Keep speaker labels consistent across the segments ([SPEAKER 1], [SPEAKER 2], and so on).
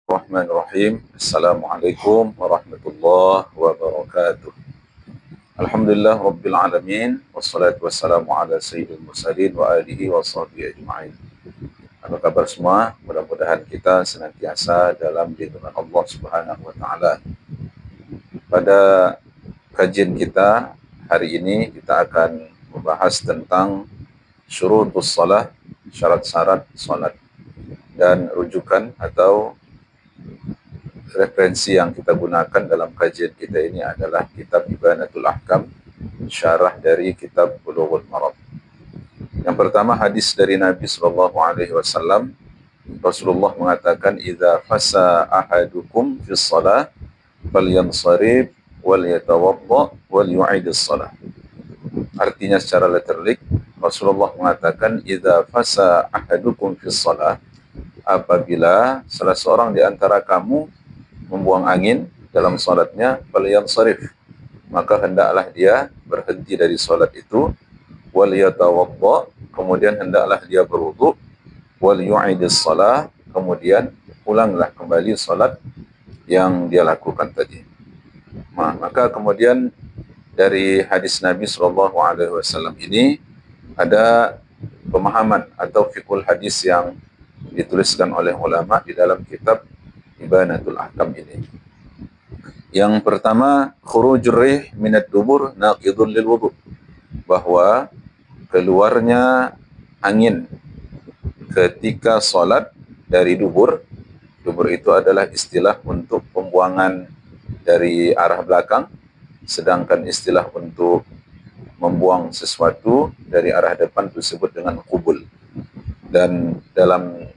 [SPEAKER 1] Bismillahirrahmanirrahim. Assalamualaikum warahmatullahi wabarakatuh. Alhamdulillah Rabbil Alamin. Wassalatu wassalamu ala sayyidil mursalin wa alihi wa sahbihi ajma'in. Apa kabar semua? Mudah-mudahan kita senantiasa dalam lindungan Allah Subhanahu wa Ta'ala. Pada kajian kita hari ini kita akan membahas tentang syurutus salah, syarat-syarat salat, dan rujukan atau referensi yang kita gunakan dalam kajian kita ini adalah kitab Ibanatul Ahkam, syarah dari kitab Bulughul Maram. Yang pertama, hadis dari Nabi SAW. Rasulullah mengatakan, "Idza fasa ahadukum fis shalah falyansarif wal yatawadda wal yu'idis shalah." Artinya secara letterlik, Rasulullah mengatakan, "Idza fasa ahadukum fis shalah," apabila salah seorang di antara kamu membuang angin dalam salatnya, falyansarif, maka hendaklah dia berhenti dari salat itu, wal yatawadda, kemudian hendaklah dia berwudu, wal yu'idis shalah, kemudian ulanglah kembali salat yang dia lakukan tadi. Maka kemudian dari hadis Nabi SAW ini ada pemahaman atau fiqhul hadis yang dituliskan oleh ulama di dalam kitab Ibanatul Ahkam ini. Yang pertama, khurujur rih minad dubur naqidun lil wudu, bahwa keluarnya angin ketika salat dari dubur. Dubur itu adalah istilah untuk pembuangan dari arah belakang, sedangkan istilah untuk membuang sesuatu dari arah depan disebut dengan qubul. Dan dalam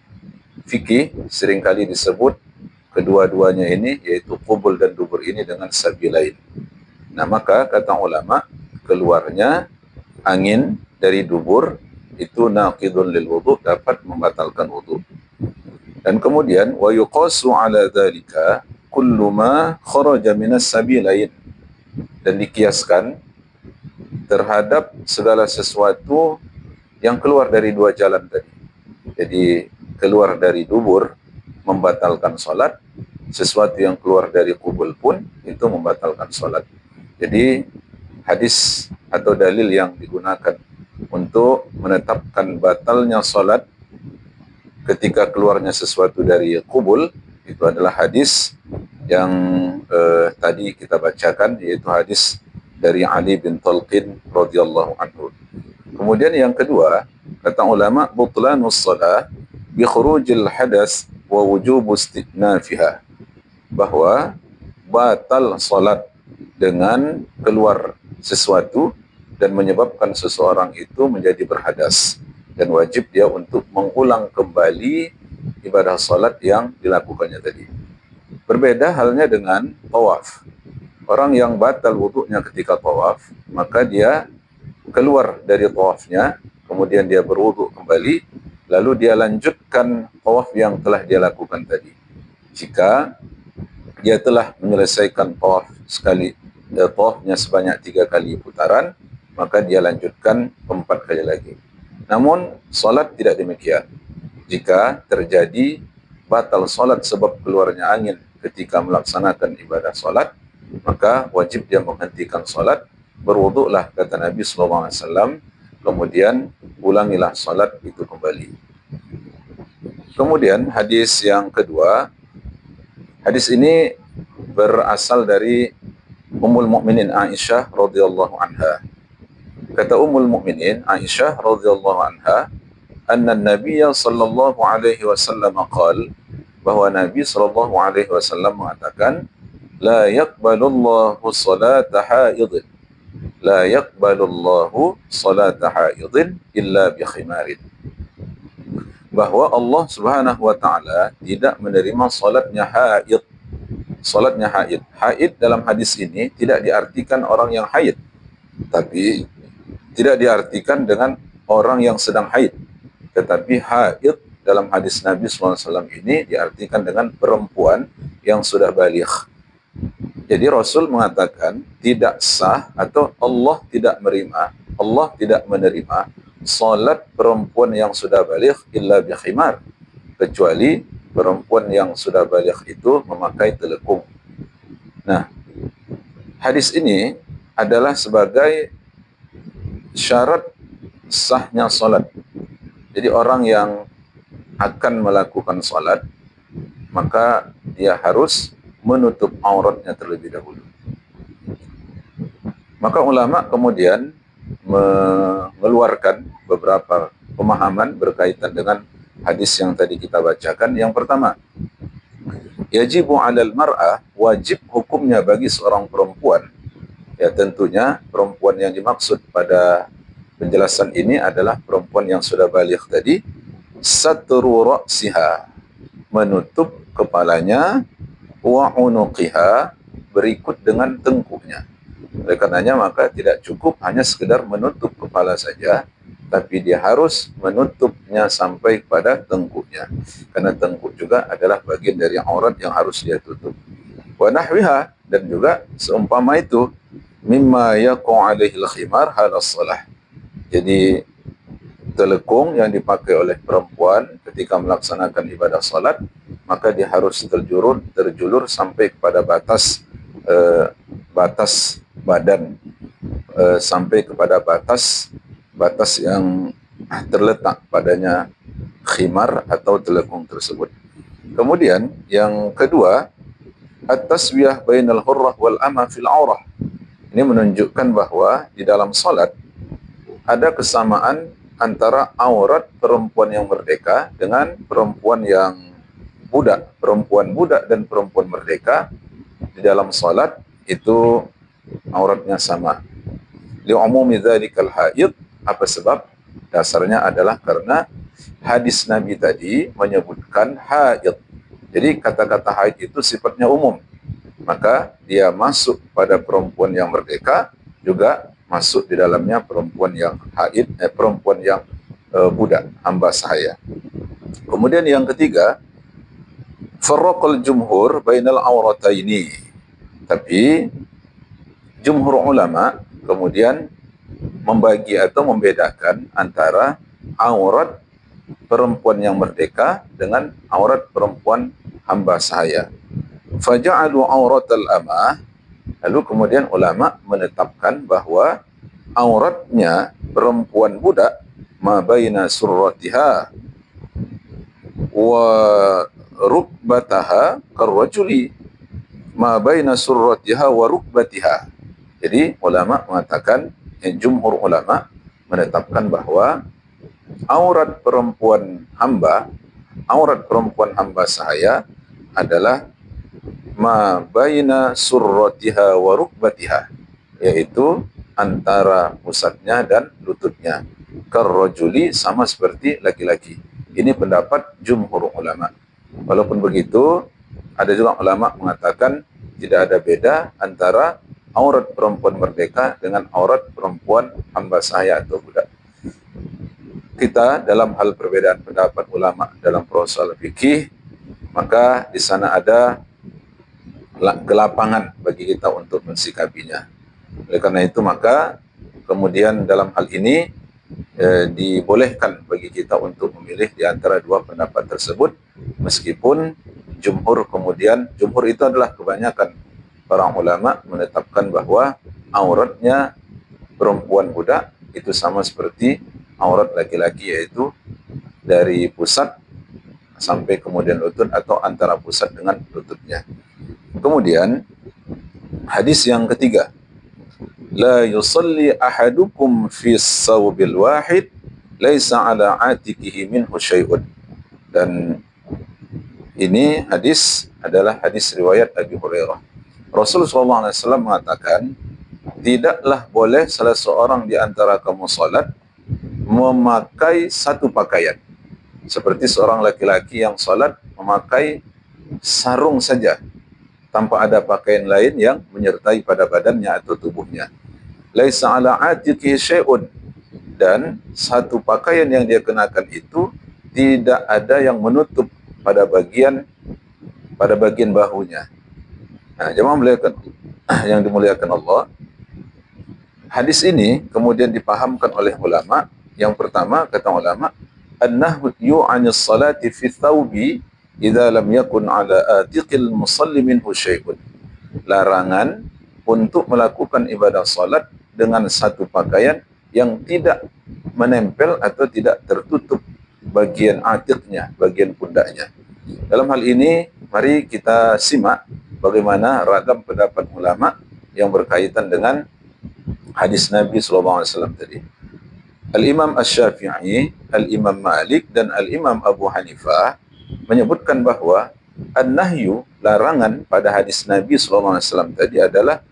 [SPEAKER 1] fikih seringkali disebut kedua-duanya ini, yaitu qubul dan dubur ini, dengan sabilain. Nah, maka kata ulama, keluarnya angin dari dubur itu naqidun lil wudu, dapat membatalkan wudu. Dan kemudian wa yuqasu ala dzalika kullu ma kharaja minas sabilain, dan dikiaskan terhadap segala sesuatu yang keluar dari dua jalan tadi. Jadi keluar dari dubur membatalkan salat, sesuatu yang keluar dari qubul pun itu membatalkan salat. Jadi hadis atau dalil yang digunakan untuk menetapkan batalnya salat ketika keluarnya sesuatu dari qubul itu adalah hadis yang tadi kita bacakan, yaitu hadis dari Ali bin Talqin radhiyallahu anhu. Kemudian yang kedua, kata ulama, butlanus shalah bi khurujil hadas wa wujubu istinafiha, bahwa batal salat dengan keluar sesuatu dan menyebabkan seseorang itu menjadi berhadas, dan wajib dia untuk mengulang kembali ibadah salat yang dilakukannya tadi. Berbeda halnya dengan tawaf. Orang yang batal wudunya ketika tawaf, maka dia keluar dari tawafnya, kemudian dia berwudu kembali, lalu dia lanjutkan tawaf yang telah dia lakukan tadi. Jika dia telah menyelesaikan tawaf tawafnya sebanyak 3 kali putaran, maka dia lanjutkan 4 kali lagi. Namun salat tidak demikian. Jika terjadi batal salat sebab keluarnya angin ketika melaksanakan ibadah salat, maka wajib dia menghentikan salat, berwuduklah kata Nabi SAW, kemudian ulangilah salat itu kembali. Kemudian hadis yang kedua, hadis ini berasal dari Ummul Mukminin Aisyah radhiyallahu anha. Kata Ummul Mukminin Aisyah radhiyallahu anha, anna Nabiyya sallallahu alaihi wasallam qala, bahwa Nabi sallallahu alaihi wasallam mengatakan, la yaqbalullahu salata haidin, la yaqbalullahu salata haidin illa bi khimarin, bahwa Allah Subhanahu wa taala tidak menerima salatnya haid. Salatnya haid. Haid dalam hadis ini tidak diartikan orang yang haid, tapi tidak diartikan dengan orang yang sedang haid. Tetapi haid dalam hadis Nabi SAW ini diartikan dengan perempuan yang sudah baligh. Jadi Rasul mengatakan tidak sah atau Allah tidak menerima salat perempuan yang sudah baligh illa bi khimar, kecuali perempuan yang sudah baligh itu memakai telekung. Nah, hadis ini adalah sebagai syarat sahnya salat. Jadi orang yang akan melakukan salat, maka dia harus menutup auratnya terlebih dahulu. Maka ulama kemudian mengeluarkan beberapa pemahaman berkaitan dengan hadis yang tadi kita bacakan. Yang pertama, yajibu 'alal mar'ah, wajib hukumnya bagi seorang perempuan. Ya, tentunya perempuan yang dimaksud pada penjelasan ini adalah perempuan yang sudah baligh tadi, satru ra'siha, menutup kepalanya, wa unuqiha, berikut dengan tengkuknya. Oleh karenanya maka tidak cukup hanya sekedar menutup kepala saja, tapi dia harus menutupnya sampai pada tengkuknya. Karena tengkuk juga adalah bagian dari aurat yang harus dia tutup. Wa nahwiha, dan juga seumpama itu, mimma yaqa'u 'alaihil khimar halas shalah. Jadi telekung yang dipakai oleh perempuan ketika melaksanakan ibadah salat, maka dia harus terjulur sampai kepada batas badan, sampai kepada batas yang terletak padanya khimar atau telekung tersebut. Kemudian yang kedua, at-taswiyah bainal hurrah wal ama fil aurah. Ini menunjukkan bahwa di dalam salat ada kesamaan antara aurat perempuan yang merdeka dengan perempuan yang budak. Perempuan budak dan perempuan merdeka di dalam salat itu auratnya sama. Li'umumi dzalikal haid, apa sebab? Dasarnya adalah karena hadis Nabi tadi menyebutkan haid. Jadi kata-kata haid itu sifatnya umum. Maka dia masuk pada perempuan yang merdeka, juga masuk di dalamnya perempuan yang haid, perempuan yang budak, hamba sahaya. Kemudian yang ketiga, farraqal jumhur bainal aurataini. Tapi jumhur ulama kemudian membagi atau membedakan antara aurat perempuan yang merdeka dengan aurat perempuan hamba sahaya. Faja'alu auratal amah, lalu kemudian ulama menetapkan bahwa auratnya perempuan budak ma baina surratiha wa rukbataha karrajuli, ma baina surratiha wa rukbatiha. Jadi ulama mengatakan, jumhur ulama menetapkan bahwa aurat perempuan hamba sahaya adalah ma baina surratiha wa rukbatiha, yaitu antara pusatnya dan lututnya. Karrajuli, sama seperti laki-laki. Ini pendapat jumhur ulama. Walaupun begitu, ada juga ulama mengatakan tidak ada beda antara aurat perempuan merdeka dengan aurat perempuan hamba sahaya atau budak. Kita dalam hal perbedaan pendapat ulama dalam persoalan fikih, maka di sana ada kelapangan bagi kita untuk mensikapinya. Oleh karena itu maka kemudian dalam hal ini dibolehkan bagi kita untuk memilih di antara dua pendapat tersebut, meskipun jumhur itu adalah kebanyakan para ulama menetapkan bahwa auratnya perempuan budak itu sama seperti aurat laki-laki, yaitu dari pusat sampai kemudian lutut atau antara pusat dengan lututnya. Kemudian hadis yang ketiga, la yusalli ahadukum fi sawbil wahid laisa ala atikihi minhu syai'un. Dan ini hadis adalah hadis riwayat Abi Hurairah. Rasulullah SAW mengatakan, tidaklah boleh salah seorang di antara kamu salat memakai satu pakaian. Seperti seorang laki-laki yang salat memakai sarung saja, tanpa ada pakaian lain yang menyertai pada badannya atau tubuhnya. Laisa ala atiqihi syai'un, dan satu pakaian yang dia kenakan itu tidak ada yang menutup pada bagian bahunya. Nah, jemaah yang dimuliakan Allah, hadis ini kemudian dipahamkan oleh ulama. Yang pertama, kata ulama, an-nahyu 'anis salati fi thawbi idza lam yakun ala atiqil musalli minhu syai'un. Larangan untuk melakukan ibadah salat dengan satu pakaian yang tidak menempel atau tidak tertutup bagian atiknya, bagian pundaknya. Dalam hal ini, mari kita simak bagaimana ragam pendapat ulama yang berkaitan dengan hadis Nabi SAW tadi. Al-Imam Asy-Syafi'i, Al-Imam Malik, dan Al-Imam Abu Hanifah menyebutkan bahwa an-nahyu, larangan pada hadis Nabi SAW tadi adalah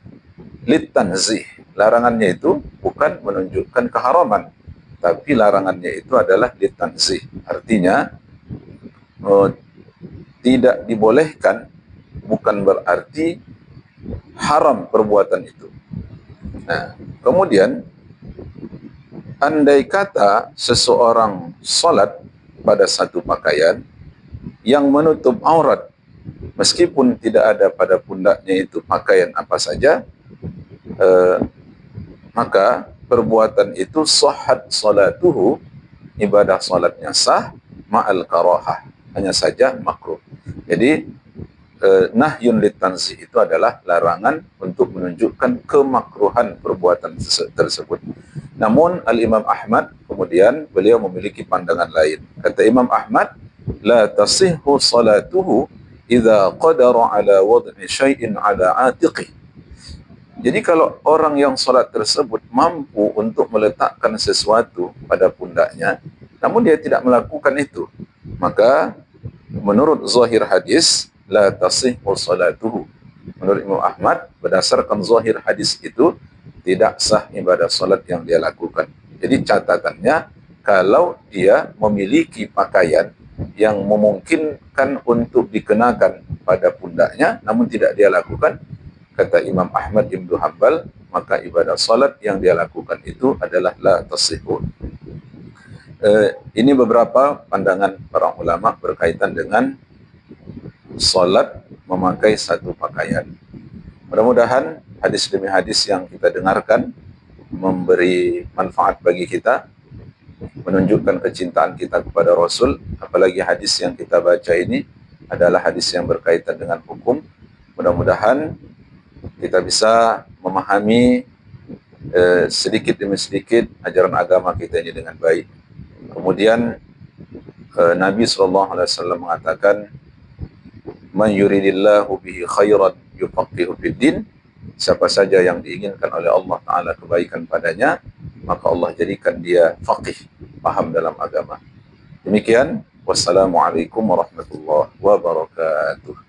[SPEAKER 1] litanzih. Larangannya itu bukan menunjukkan keharaman, tapi larangannya itu adalah litanzih. Artinya, tidak dibolehkan bukan berarti haram perbuatan itu. Nah, kemudian andai kata seseorang salat pada satu pakaian yang menutup aurat, meskipun tidak ada pada pundaknya itu pakaian apa saja, maka perbuatan itu sahhat salatuhu, ibadah salatnya sah, ma'al karahah, hanya saja makruh. Jadi nahyun litanzih itu adalah larangan untuk menunjukkan kemakruhan perbuatan tersebut. Namun Al-Imam Ahmad kemudian beliau memiliki pandangan lain. Kata Imam Ahmad, la tasihhu salatuhu idza qadara ala wad'i syai'in ala atiqih. Jadi kalau orang yang salat tersebut mampu untuk meletakkan sesuatu pada pundaknya, namun dia tidak melakukan itu, maka menurut zahir hadis, la tasihhu salatuhu. Menurut Imam Ahmad, berdasarkan zahir hadis itu, tidak sah ibadah salat yang dia lakukan. Jadi catatannya, kalau dia memiliki pakaian yang memungkinkan untuk dikenakan pada pundaknya, namun tidak dia lakukan, kata Imam Ahmad Ibn Hanbal, maka ibadah salat yang dia lakukan itu adalah la tasihhu. Ini beberapa pandangan para ulama berkaitan dengan salat memakai satu pakaian. Mudah-mudahan hadis demi hadis yang kita dengarkan memberi manfaat bagi kita, menunjukkan kecintaan kita kepada Rasul. Apalagi hadis yang kita baca ini adalah hadis yang berkaitan dengan hukum. Mudah-mudahan kita bisa memahami sedikit demi sedikit ajaran agama kita ini dengan baik. Kemudian Nabi SAW mengatakan, man yuridillahu bihi khairan yufaqihu fiddin. Siapa saja yang diinginkan oleh Allah Ta'ala kebaikan padanya, maka Allah jadikan dia faqih, paham dalam agama. Demikian, wassalamualaikum warahmatullahi wabarakatuh.